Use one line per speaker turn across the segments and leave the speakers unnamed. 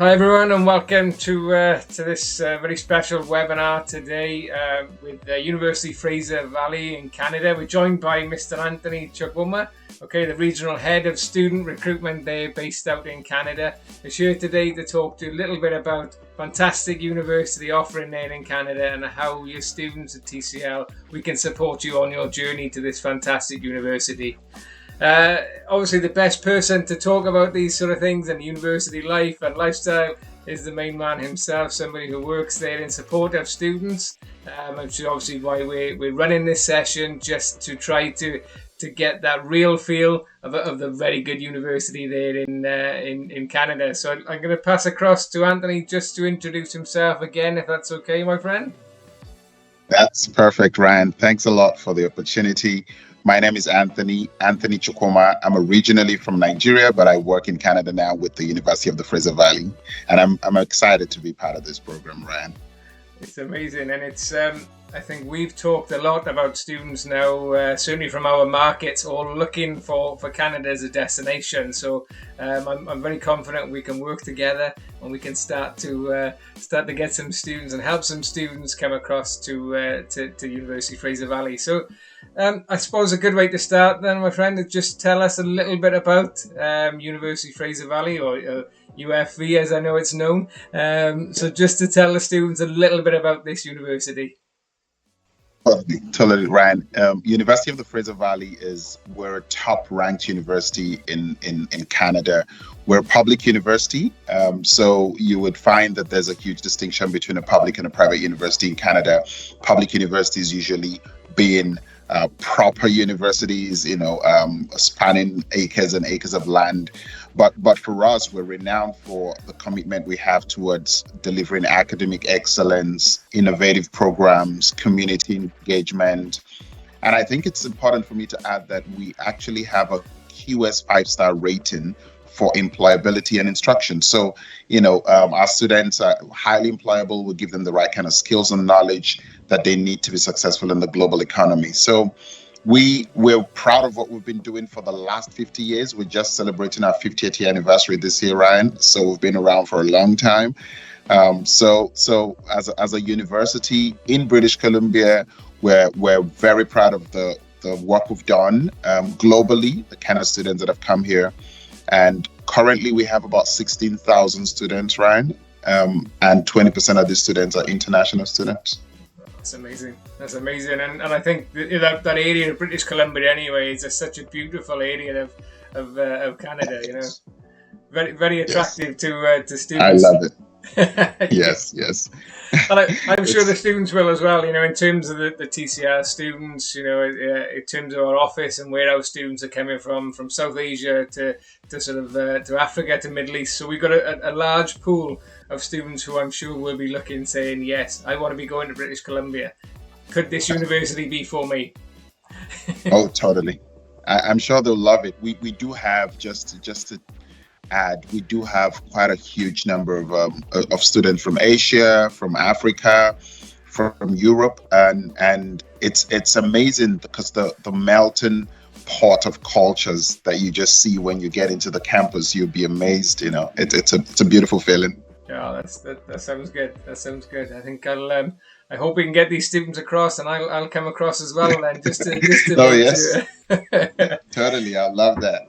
Hi everyone, and welcome to this very special webinar today with the University of Fraser Valley in Canada. We're joined by Mr. Anthony Chukwuma, the regional head of student recruitment there, based out in Canada. We're here today to talk to you a little bit about fantastic university offering there in Canada and how your students at TCL, we can support you on your journey to this fantastic university. Obviously, the best person to talk about these sort of things and university life and lifestyle is the main man himself, somebody who works there in support of students, which is obviously why we're running this session, just to try to get that real feel of the very good university there in Canada. So I'm going to pass across to Anthony just to introduce himself again, if that's okay, my friend.
That's perfect, Ryan. Thanks a lot for the opportunity. My name is Anthony Chukwuma. I'm originally from Nigeria, but I work in Canada now with the University of the Fraser Valley, and I'm excited to be part of this program, Ryan.
It's amazing, and it's I think we've talked a lot about students now, certainly from our markets, all looking for Canada as a destination. So I'm very confident we can work together and we can start to get some students and help some students come across to University of Fraser Valley. So I suppose a good way to start then, my friend, is just tell us a little bit about University of Fraser Valley, or UFV as I know it's known. So just to tell the students a little bit about this university.
Totally, Ryan. University of the Fraser Valley we're a top-ranked university in Canada. We're a public university, so you would find that there's a huge distinction between a public and a private university in Canada. Public universities usually being proper universities, spanning acres and acres of land. But for us, we're renowned for the commitment we have towards delivering academic excellence, innovative programs, community engagement. And I think it's important for me to add that we actually have a QS 5-star rating for employability and instruction. So, our students are highly employable. We give them the right kind of skills and knowledge that they need to be successful in the global economy. So we're proud of what we've been doing for the last 50 years. We're just celebrating our 50th year anniversary this year, Ryan. So we've been around for a long time. So as a university in British Columbia, we're very proud of the work we've done globally, the kind of students that have come here. And currently we have about 16,000 students, Ryan, and 20% of these students are international students.
That's amazing. And I think that area of British Columbia anyway is such a beautiful area of Canada, Very, very attractive to students.
I love it. Yes.
And I'm sure the students will as well, in terms of the TCR students, in terms of our office and where our students are coming from South Asia to to Africa to Middle East. So we've got a large pool of students who I'm sure will be looking, saying, yes, I want to be going to British Columbia. Could this university be for me?
Oh, totally. I'm sure they'll love it. We do have, just to add, we do have quite a huge number of students from Asia, from Africa, from Europe, and it's amazing because the melting pot of cultures that you just see when you get into the campus, you'll be amazed. It's a beautiful feeling.
Yeah, that sounds good. That sounds good. I think I hope we can get these students across, and I'll come across as well then, just to
oh yes, totally. I love that.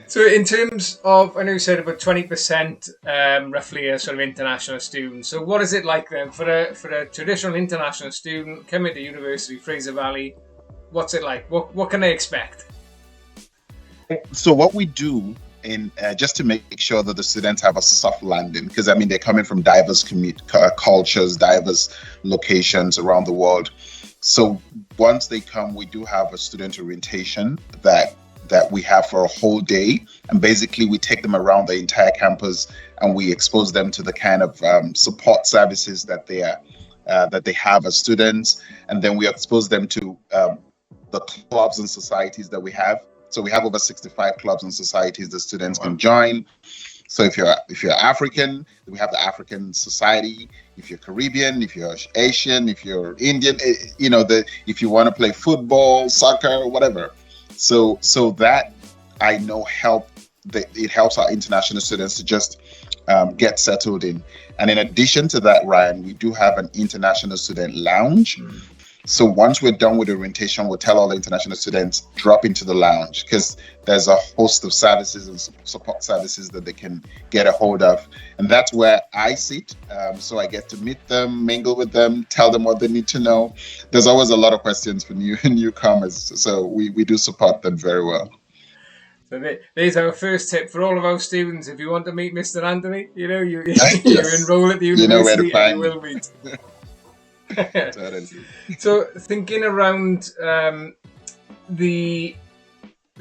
So in terms of, I know you said about 20% roughly are sort of international students. So what is it like then for a traditional international student coming to University of Fraser Valley? What's it like? What can they expect?
So what we do just to make sure that the students have a soft landing, because they're coming from diverse cultures, diverse locations around the world. So once they come, we do have a student orientation that we have for a whole day, and basically we take them around the entire campus and we expose them to the kind of support services that they have as students, and then we expose them to the clubs and societies that we have. So we have over 65 clubs and societies that students can join. So if you're African, we have the African Society. If you're Caribbean, if you're Asian, if you're Indian, if you want to play football, soccer, whatever. So that I know it helps our international students to just get settled in. And in addition to that, Ryan, we do have an international student lounge. So once we're done with orientation, we'll tell all the international students, drop into the lounge, because there's a host of services and support services that they can get a hold of. And that's where I sit. So I get to meet them, mingle with them, tell them what they need to know. There's always a lot of questions for newcomers. So we do support them very well.
So there's our first tip for all of our students. If you want to meet Mr. Anthony, you
Yes.
enroll at the
You know where to
university
find
and you will meet.
Totally.
So thinking around the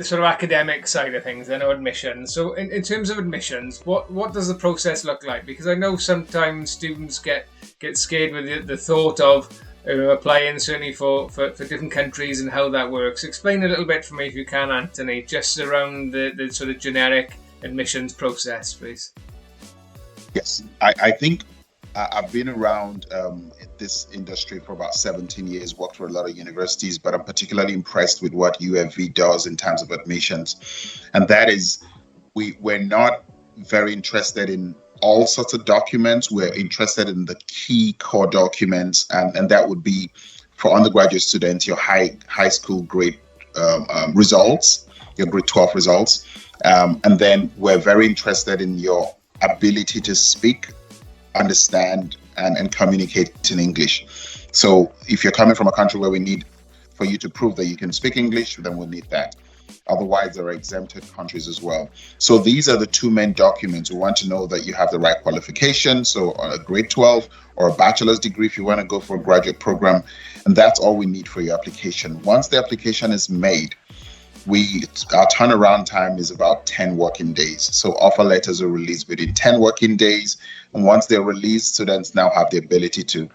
sort of academic side of things, I know admissions. So in terms of admissions, what does the process look like? Because I know sometimes students get scared with the thought of applying, certainly for different countries and how that works. Explain a little bit for me, if you can, Anthony, just around the sort of generic admissions process, please.
Yes, I think I've been around this industry for about 17 years, worked for a lot of universities, but I'm particularly impressed with what UFV does in terms of admissions. And that is, we're not very interested in all sorts of documents. We're interested in the key core documents, and that would be for undergraduate students, your high school grade results, your grade 12 results. And then we're very interested in your ability to speak, understand, and communicate in English. So if you're coming from a country where we need for you to prove that you can speak English, then we'll need that. Otherwise, there are exempted countries as well. So these are the two main documents. We want to know that you have the right qualification, so a grade 12 or a bachelor's degree if you want to go for a graduate program. And that's all we need for your application. Once the application is made, our turnaround time is about 10 working days. So offer letters are released within 10 working days. And once they're released, students now have the ability to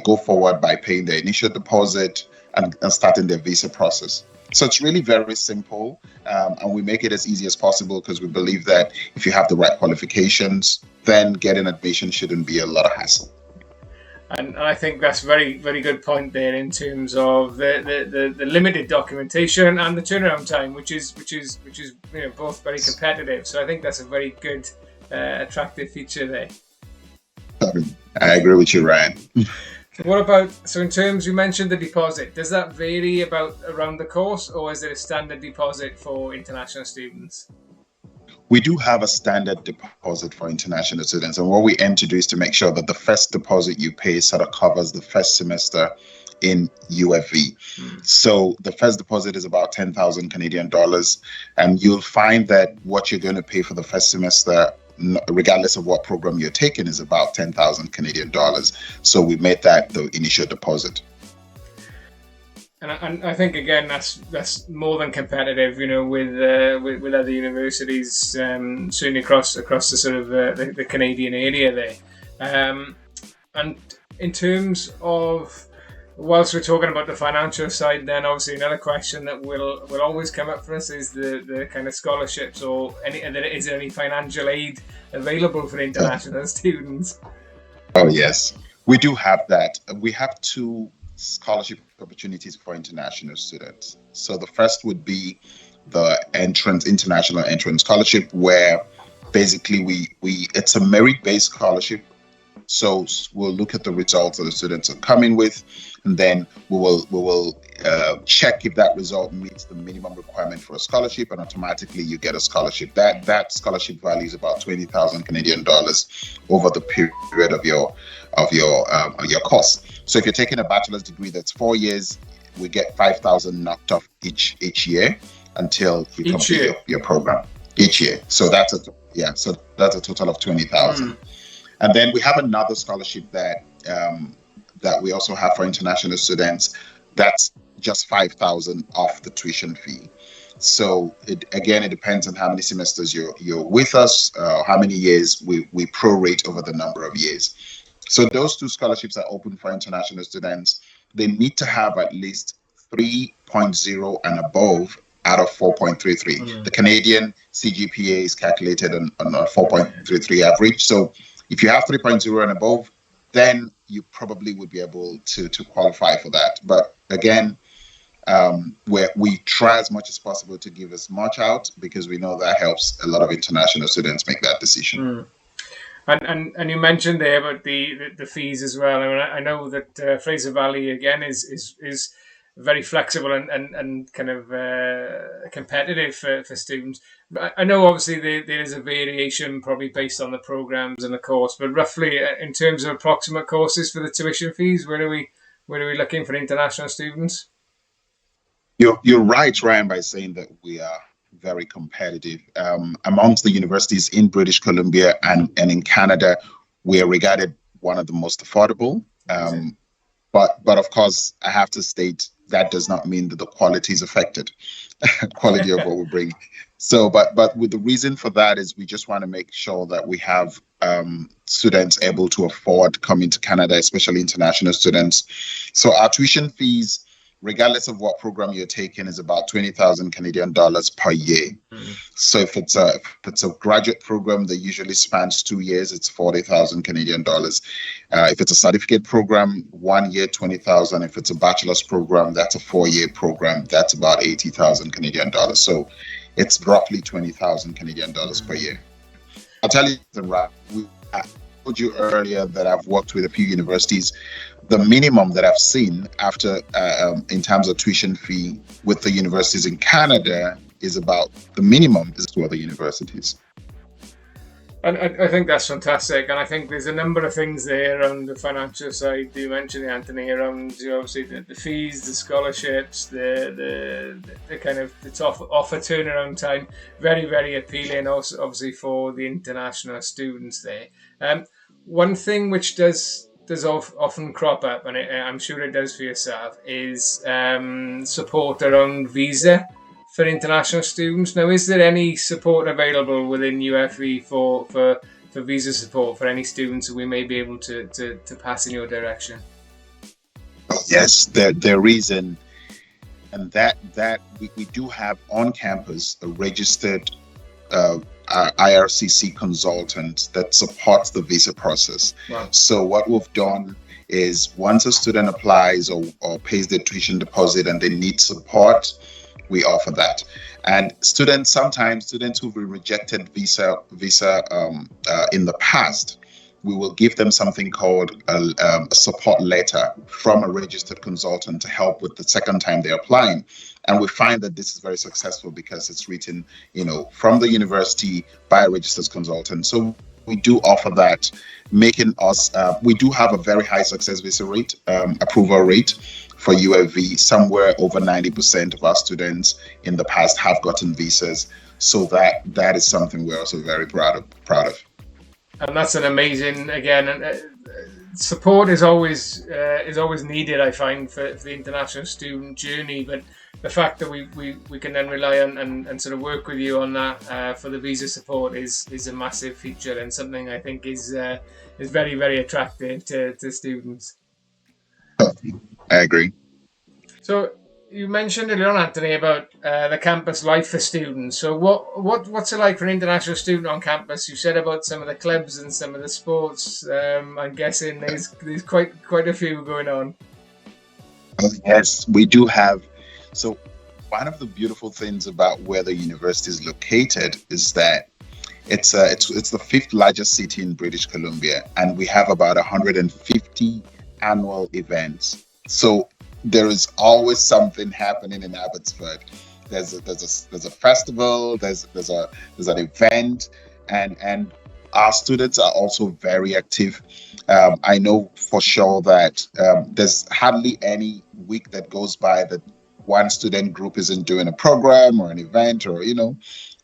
go forward by paying their initial deposit and starting their visa process. So it's really very simple, and we make it as easy as possible because we believe that if you have the right qualifications, then getting admission shouldn't be a lot of hassle.
And I think that's very, very good point there in terms of the limited documentation and the turnaround time, which is both very competitive. So I think that's a very good, attractive feature there.
I agree with you, Ryan.
What about, so in terms, you mentioned the deposit. Does that vary around the course, or is it a standard deposit for international students?
We do have a standard deposit for international students. And what we aim to do is to make sure that the first deposit you pay sort of covers the first semester in UFV. So the first deposit is about 10,000 Canadian dollars. And you'll find that what you're going to pay for the first semester, regardless of what program you're taking, is about 10,000 Canadian dollars. So we made that the initial deposit.
And I think again that's more than competitive, with other universities, certainly across the sort of the Canadian area there. And in terms of, whilst we're talking about the financial side, then obviously another question that will always come up for us is the kind of scholarships or is there any financial aid available for international students?
Oh yes, we do have that. We have two scholarship opportunities for international students. So the first would be the international entrance scholarship, where basically we it's a merit-based scholarship. So we'll look at the results that the students are coming with, and then we will check if that result meets the minimum requirement for a scholarship, and automatically you get a scholarship. That scholarship value is about 20,000 Canadian dollars over the period of your course. So if you're taking a bachelor's degree that's 4 years, we get 5,000 knocked off each year until you complete your program each year. So that's a total of 20,000. And then we have another scholarship that we also have for international students. That's just 5,000 off the tuition fee. So it depends on how many semesters you're with us, how many years we prorate over the number of years. So those two scholarships are open for international students. They need to have at least 3.0 and above out of 4.33. The Canadian CGPA is calculated on a 4.33 average. So if you have 3.0 and above, then you probably would be able to qualify for that. But again, we try as much as possible to give as much out because we know that helps a lot of international students make that decision.
And you mentioned there about the fees as well. I mean, I know that Fraser Valley again is very flexible and kind of competitive for students. But I know obviously there is a variation probably based on the programs and the course, but roughly in terms of approximate courses for the tuition fees, where are we looking for international students?
You're right, Ryan, by saying that we are very competitive. Amongst the universities in British Columbia and in Canada, we are regarded one of the most affordable. But of course, I have to state that does not mean that the quality is affected, quality of what we bring. So, but with the reason for that is we just want to make sure that we have students able to afford coming to Canada, especially international students. So our tuition fees, regardless of what program you're taking, is about 20,000 Canadian dollars per year. So if it's a graduate program that usually spans 2 years, it's 40,000 Canadian dollars. If it's a certificate program, 1 year, 20,000. If it's a bachelor's program, that's a 4 year program. That's about 80,000 Canadian dollars. So it's roughly 20,000 Canadian dollars per year. I'll tell you something, Rob. I told you earlier that I've worked with a few universities. The minimum that I've seen after, in terms of tuition fee with the universities in Canada, is about the minimum is to other universities.
And I think that's fantastic, and I think there's a number of things there on the financial side. You mentioned, Anthony, around obviously the fees, the scholarships, the kind of the top offer turnaround time, very very appealing. Also, obviously for the international students there. One thing which does often crop up, and I'm sure it does for yourself, is support around visa for international students. Now, is there any support available within UFV for visa support for any students who we may be able to pass in your direction?
Yes, there is, and that we do have on campus a registered IRCC consultant that supports the visa process.
Wow.
So what we've done is once a student applies or pays their tuition deposit and they need support, we offer that. And sometimes students who've been rejected visa in the past, we will give them something called a support letter from a registered consultant to help with the second time they're applying. And we find that this is very successful because it's written, from the university by a registered consultant. So we do offer that, making us, we do have a very high success visa rate, approval rate for UFV. Somewhere over 90% of our students in the past have gotten visas. So that is something we're also very proud of.
And that's an amazing, again, support is always needed, I find, for the international student journey. But the fact that we can then rely on and sort of work with you on that for the visa support is a massive feature and something I think is very, very attractive to students.
I agree.
So you mentioned earlier on, Anthony, about the campus life for students. So what's it like for an international student on campus? You said about some of the clubs and some of the sports. I'm guessing there's quite a few going on.
Yes, we do have. So one of the beautiful things about where the university is located is that it's the fifth largest city in British Columbia, and we have about 150 annual events. So there is always something happening in Abbotsford. There's a festival, there's an event, and our students are also very active. I know for sure that there's hardly any week that goes by that one student group isn't doing a program or an event, or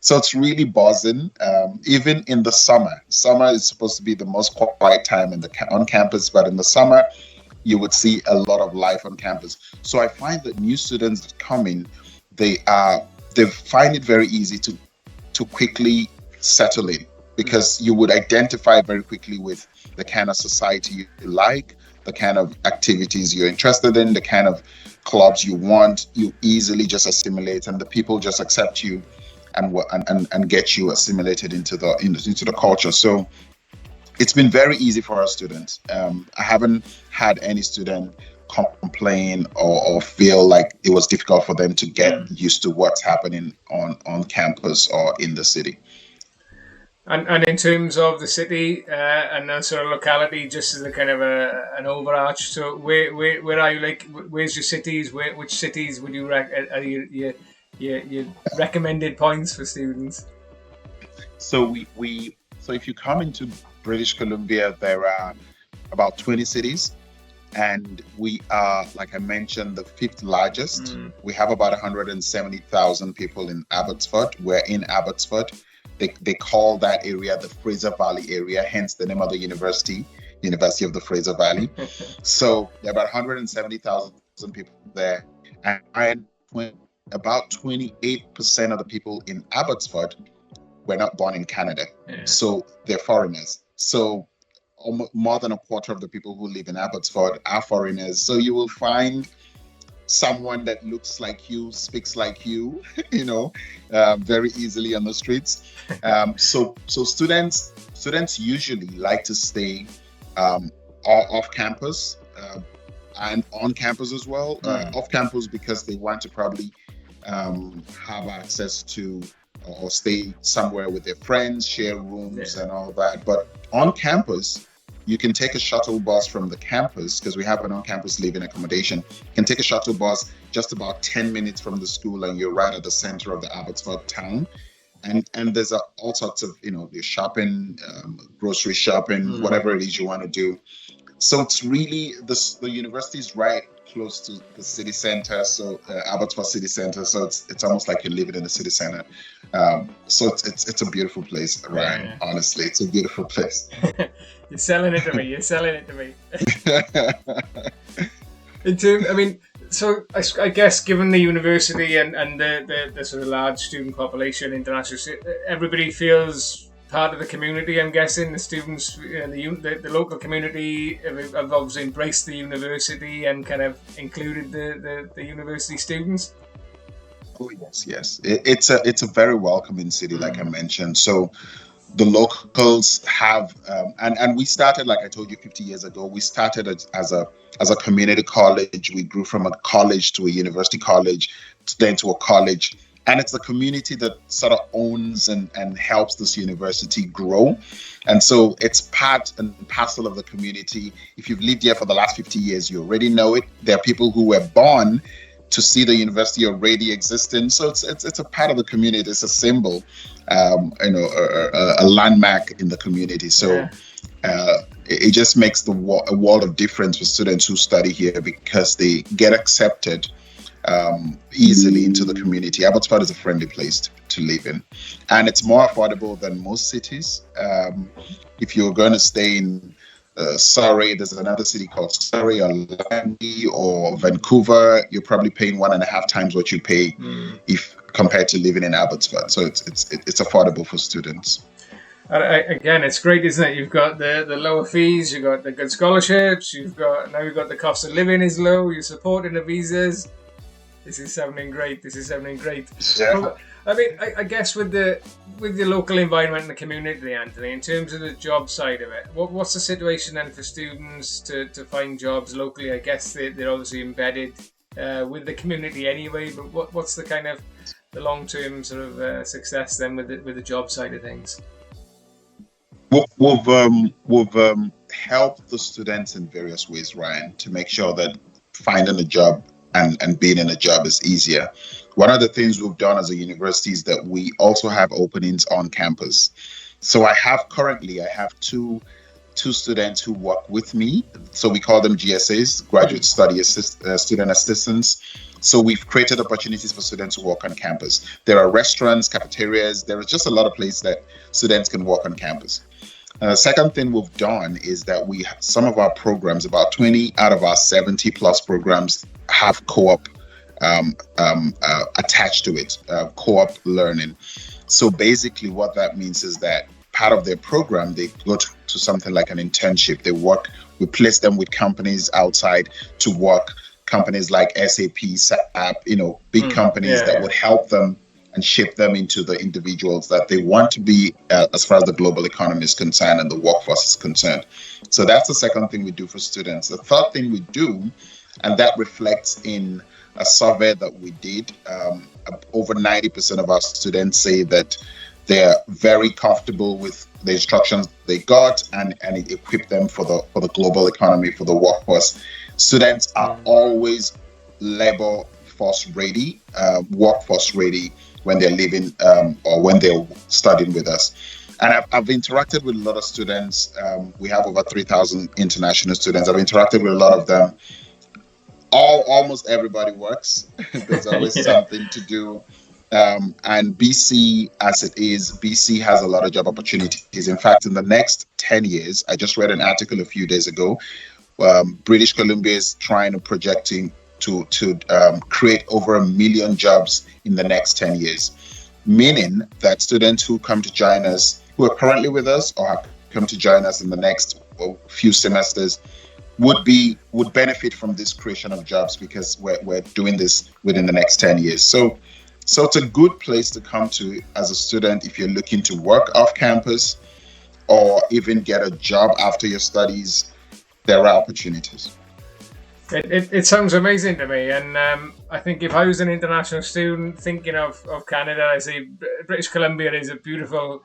so it's really buzzing. Even in the summer is supposed to be the most quiet time on campus, but in the summer you would see a lot of life on campus. So I find that new students that come in, they find it very easy to quickly settle in, because you would identify very quickly with the kind of society you like, the kind of activities you're interested in, the kind of clubs you want. You easily just assimilate, and the people just accept you and get you assimilated into the culture. So it's been very easy for our students. I haven't had any student complain or feel like it was difficult for them to get used to what's happening on campus or in the city.
And in terms of the city and that sort of locality, just as a kind of an overarch. So where are you? Like, where's your cities? Which cities would you are your recommended points for students?
So so if you come into British Columbia, there are about 20 cities, and we are, like I mentioned, the fifth largest. We have about 170,000 people in Abbotsford. We're in Abbotsford. They call that area the Fraser Valley area, hence the name of the university, University of the Fraser Valley. So there are about 170,000 people there, and about 28% of the people in Abbotsford were not born in Canada. So they're foreigners. So more than a quarter of the people who live in Abbotsford are foreigners. So you will find someone that looks like you, speaks like you, very easily on the streets. So students usually like to stay off campus and on campus as well. Off campus because they want to probably have access to or stay somewhere with their friends, share rooms and all that. But on campus, you can take a shuttle bus from the campus, because we have an on-campus living accommodation. You can take a shuttle bus just about 10 minutes from the school, and you're right at the center of the Abbotsford town. And there's all sorts of, your shopping, grocery shopping, whatever it is you want to do. So it's really, the university is right close to the city center, so Abbotsford city center. So it's almost like you're living in the city center. So it's a beautiful place, Ryan. Yeah. Honestly, it's a beautiful place.
You're selling it to me. You're selling it to me. In terms, I mean, so I guess given the university and the sort of large student population, international, everybody feels part of the community. I'm guessing the students, the local community have obviously embraced the university and kind of included the university students.
Oh yes. It's a very welcoming city, like I mentioned. So the locals have, and we started, like I told you, 50 years ago. We started as a community college. We grew from a college to a university college, then to a college. And it's the community that sort of owns and helps this university grow. And so it's part and parcel of the community. If you've lived here for the last 50 years, you already know it. There are people who were born to see the university already existing. So it's a part of the community. It's a symbol, a landmark in the community. So it just makes a world of difference for students who study here, because they get accepted easily into the community. Abbotsford is a friendly place to live in, and it's more affordable than most cities. If you're going to stay in Surrey, there's another city called Surrey or Langley or Vancouver, you're probably paying 1.5 times what you pay if compared to living in Abbotsford. So it's affordable for students.
Again, it's great, isn't it? You've got the lower fees, you've got the good scholarships, you've got the cost of living is low, you're supporting the visas. This is sounding great. Yeah. I mean, I guess with the local environment and the community, Anthony, in terms of the job side of it, what's the situation then for students to find jobs locally? I guess they're obviously embedded with the community anyway, but what's the kind of the long-term sort of success then with the job side of things?
We've helped the students in various ways, Ryan, to make sure that finding a job and being in a job is easier. One of the things we've done as a university is that we also have openings on campus. So I have two students who work with me. So we call them GSAs, Graduate Study Student Assistants. So we've created opportunities for students who work on campus. There are restaurants, cafeterias. There is just a lot of places that students can work on campus. Second thing we've done is that some of our programs, about 20 out of our 70 plus programs, have co-op attached to it, co-op learning. So basically what that means is that part of their program, they go to something like an internship. We place them with companies outside to work, companies like SAP, SAP, big companies that would help them and shape them into the individuals that they want to be as far as the global economy is concerned and the workforce is concerned. So that's the second thing we do for students. The third thing we do, and that reflects in a survey that we did, over 90% of our students say that They're very comfortable with the instructions they got, and it equipped them for the global economy, for the workforce. Students are always labor force ready, workforce ready when they're living or when they're studying with us. And I've interacted with a lot of students. We have over 3,000 international students. I've interacted with a lot of them. Almost everybody works. There's always something to do. And BC, as it is, BC has a lot of job opportunities. In fact, in the next 10 years, I just read an article a few days ago. British Columbia is trying to projecting to create over 1 million jobs in the next 10 years, meaning that students who come to join us, who are currently with us or have come to join us in the next few semesters, would benefit from this creation of jobs, because we're doing this within the next 10 years. So it's a good place to come to as a student if you're looking to work off campus or even get a job after your studies. There are opportunities.
It sounds amazing to me, and I think if I was an international student thinking of Canada, I say British Columbia is a beautiful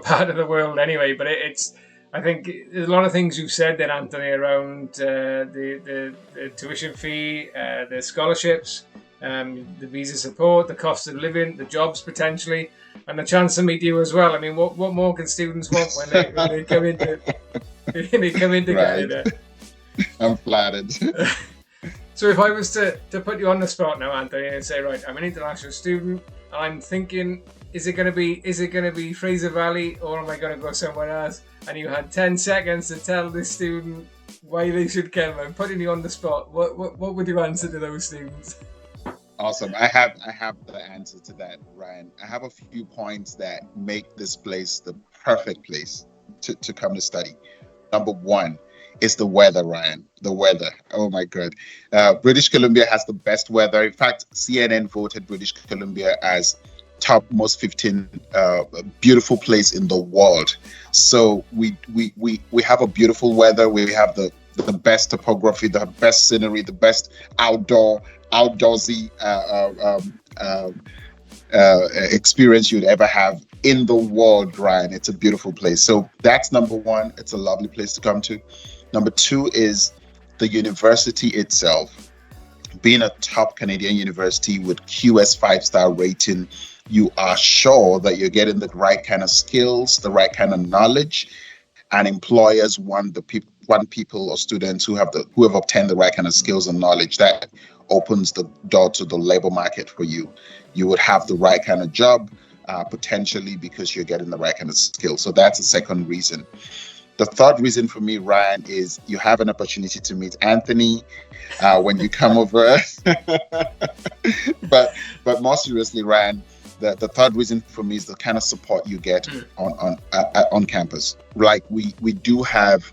part of the world anyway. But I think there's a lot of things you've said there, Anthony, around the tuition fee, the scholarships, the visa support, the cost of living, the jobs potentially, and the chance to meet you as well. I mean, what more can students want when they come into
Right.
Canada?
I'm flattered.
So if I was to put you on the spot now, Anthony, and say, right, I'm an international student, and I'm thinking, is it going to be Fraser Valley, or am I going to go somewhere else? And you had 10 seconds to tell this student why they should come. I'm putting you on the spot. What would you answer to those students?
Awesome. I have the answer to that, Ryan. I have a few points that make this place the perfect place to come to study. Number one is the weather, Ryan. The weather. Oh my God. British Columbia has the best weather. In fact, CNN voted British Columbia as top most 15 beautiful place in the world. So we have a beautiful weather. We have the best topography, the best scenery, the best outdoorsy experience you'd ever have in the world, Ryan. It's a beautiful place. So that's number one. It's a lovely place to come to. Number two is the university itself. Being a top Canadian university with QS 5-star rating, you are sure that you're getting the right kind of skills, the right kind of knowledge, and employers want people or students who have obtained the right kind of skills and knowledge. That opens the door to the labor market for you. You would have the right kind of job, potentially, because you're getting the right kind of skills. So that's the second reason. The third reason for me, Ryan, is you have an opportunity to meet Anthony when you come over. But more seriously, Ryan, the third reason for me is the kind of support you get on campus. Like we do have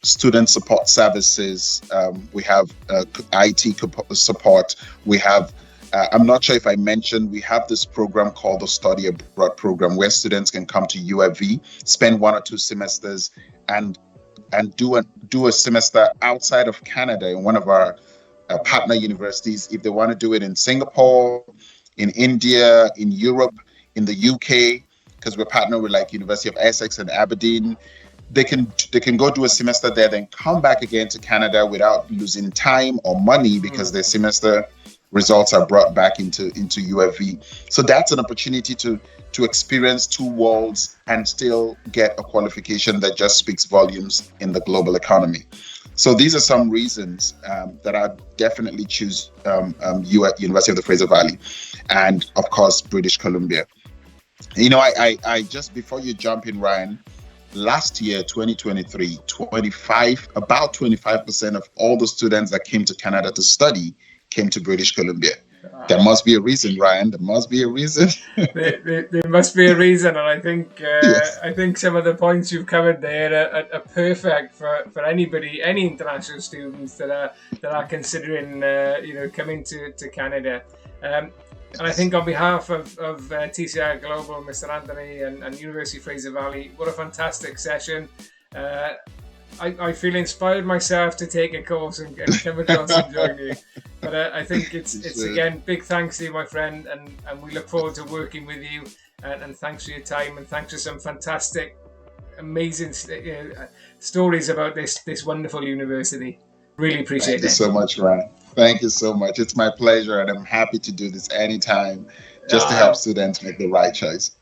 student support services. We have IT support. We have I'm not sure if I mentioned, we have this program called the Study Abroad program, where students can come to UFV, spend 1 or 2 semesters, and do a semester outside of Canada in one of our partner universities. If they want to do it in Singapore, in India, in Europe, in the UK, because we're partnered with like University of Essex and Aberdeen, they can go do a semester there, then come back again to Canada without losing time or money, because their semester results are brought back into UFV. So that's an opportunity to experience 2 worlds and still get a qualification that just speaks volumes in the global economy. So these are some reasons that I definitely choose you at University of the Fraser Valley, and of course British Columbia. You know, I just, before you jump in, Ryan, last year, 2023, about 25% of all the students that came to Canada to study came to British Columbia. There must be a reason, Ryan. There must be a reason.
there must be a reason, and I think
Yes.
I think some of the points you've covered there are perfect for any international students that are considering coming to Canada. And I think on behalf of TCI Global, Mr. Anthony, and University of Fraser Valley, what a fantastic session. I feel inspired myself to take a course and come across and join you. But I think it's again, big thanks to you, my friend, and we look forward to working with you and thanks for your time, and thanks for some fantastic, amazing stories about this wonderful university. Really appreciate
Thank you
it.
so much, Ryan. Thank you so much. It's my pleasure, and I'm happy to do this anytime just to help students make the right choice.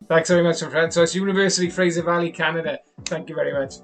Thanks very much, my friend. So it's University of Fraser Valley, Canada. Thank you very much.